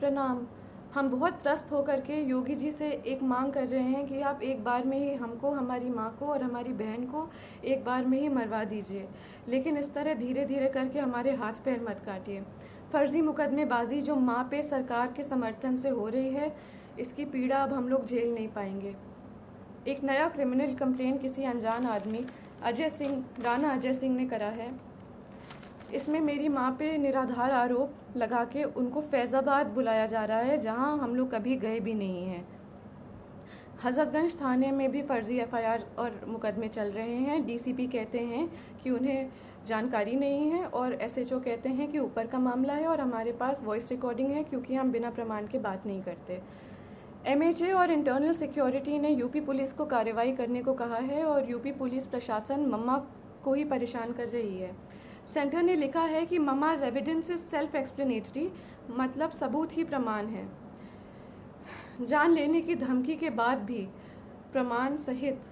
प्रणाम। हम बहुत त्रस्त होकर के योगी जी से एक मांग कर रहे हैं कि आप एक बार में ही हमको, हमारी माँ को और हमारी बहन को एक बार में ही मरवा दीजिए, लेकिन इस तरह धीरे धीरे करके हमारे हाथ पैर मत काटिए। फर्जी मुकदमेबाजी जो माँ पे सरकार के समर्थन से हो रही है, इसकी पीड़ा अब हम लोग झेल नहीं पाएंगे। एक नया क्रिमिनल कंप्लेन किसी अनजान आदमी राणा अजय सिंह ने करा है। इसमें मेरी माँ पे निराधार आरोप लगा के उनको फैज़ाबाद बुलाया जा रहा है, जहाँ हम लोग कभी गए भी नहीं हैं। हज़रतगंज थाने में भी फर्जी एफआईआर और मुकदमे चल रहे हैं। डीसीपी कहते हैं कि उन्हें जानकारी नहीं है और एसएचओ कहते हैं कि ऊपर का मामला है और हमारे पास वॉइस रिकॉर्डिंग है, क्योंकि हम बिना प्रमाण के बात नहीं करते। एमएचए और इंटरनल सिक्योरिटी ने यूपी पुलिस को कार्रवाई करने को कहा है और यूपी पुलिस प्रशासन मम्मा को ही परेशान कर रही है। सेंटर ने लिखा है कि mamma's evidence is self explanatory, मतलब सबूत ही प्रमाण है। जान लेने की धमकी के बाद भी प्रमाण सहित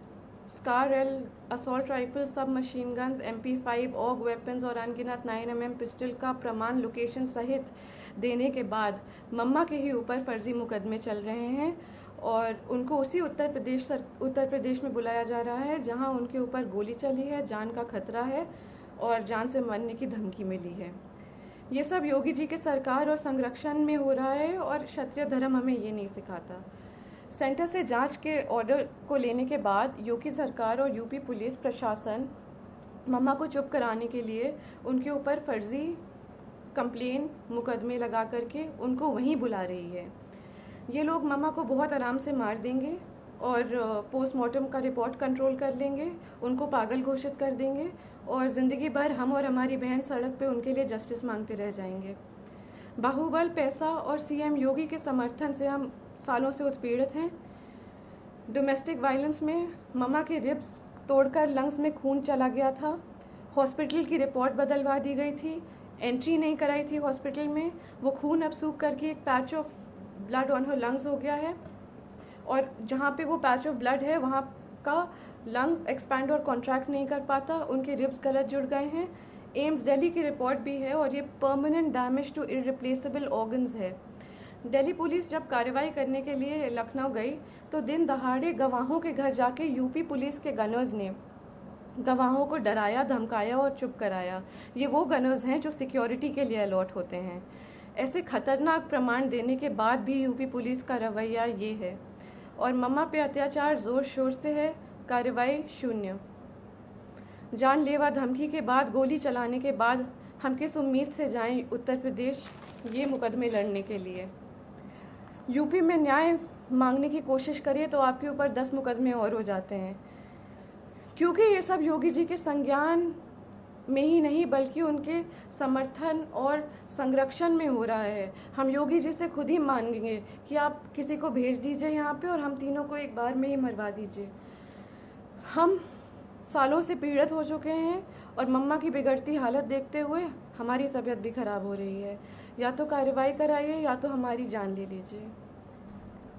SCAR L, assault rifle, sub machine guns, MP5, AUG weapons और अनगिनत 9mm पिस्टल का प्रमाण लोकेशन सहित देने के बाद मम्मा के ही ऊपर फर्जी मुकदमे चल रहे हैं और उनको उसी उत्तर प्रदेश में बुलाया जा रहा है, जहां उनके ऊपर गोली चली है, जान का खतरा है और जान से मरने की धमकी मिली है। ये सब योगी जी के सरकार और संरक्षण में हो रहा है और क्षत्रिय धर्म हमें ये नहीं सिखाता। सेंटर से जांच के ऑर्डर को लेने के बाद योगी सरकार और यूपी पुलिस प्रशासन मम्मा को चुप कराने के लिए उनके ऊपर फर्जी कंप्लेन मुकदमे लगा करके उनको वहीं बुला रही है। ये लोग मम्मा को बहुत आराम से मार देंगे और पोस्टमार्टम का रिपोर्ट कंट्रोल कर लेंगे, उनको पागल घोषित कर देंगे और ज़िंदगी भर हम और हमारी बहन सड़क पे उनके लिए जस्टिस मांगते रह जाएंगे। बाहुबल, पैसा और सीएम योगी के समर्थन से हम सालों से उत्पीड़ित हैं। डोमेस्टिक वायलेंस में मम्मा के रिब्स तोड़कर लंग्स में खून चला गया था। हॉस्पिटल की रिपोर्ट बदलवा दी गई थी, एंट्री नहीं कराई थी हॉस्पिटल में। वो खून अब सूख करके एक patch of blood on her lungs हो गया है और जहाँ पे वो पैच ऑफ ब्लड है वहाँ का लंग्स एक्सपैंड और कॉन्ट्रैक्ट नहीं कर पाता, उनके रिब्स गलत जुड़ गए हैं। एम्स दिल्ली की रिपोर्ट भी है और ये permanent damage to irreplaceable organs है। दिल्ली पुलिस जब कार्रवाई करने के लिए लखनऊ गई तो दिन दहाड़े गवाहों के घर जाके यूपी पुलिस के गनर्स ने गवाहों को डराया, धमकाया और चुप कराया। ये वो गनर्स हैं जो सिक्योरिटी के लिए अलॉट होते हैं। ऐसे खतरनाक प्रमाण देने के बाद भी यूपी पुलिस का रवैया ये है और मम्मा पे अत्याचार जोर शोर से है, कार्रवाई शून्य। जानलेवा धमकी के बाद, गोली चलाने के बाद हम किस उम्मीद से जाएं उत्तर प्रदेश ये मुकदमे लड़ने के लिए। यूपी में न्याय मांगने की कोशिश करिए तो आपके ऊपर 10 मुकदमे और हो जाते हैं, क्योंकि ये सब योगी जी के संज्ञान में ही नहीं बल्कि उनके समर्थन और संरक्षण में हो रहा है। हम योगी जी से खुद ही मांगेंगे कि आप किसी को भेज दीजिए यहाँ पे और हम तीनों को एक बार में ही मरवा दीजिए। हम सालों से पीड़ित हो चुके हैं और मम्मा की बिगड़ती हालत देखते हुए हमारी तबीयत भी खराब हो रही है। या तो कार्रवाई कराइए या तो हमारी जान ले लीजिए।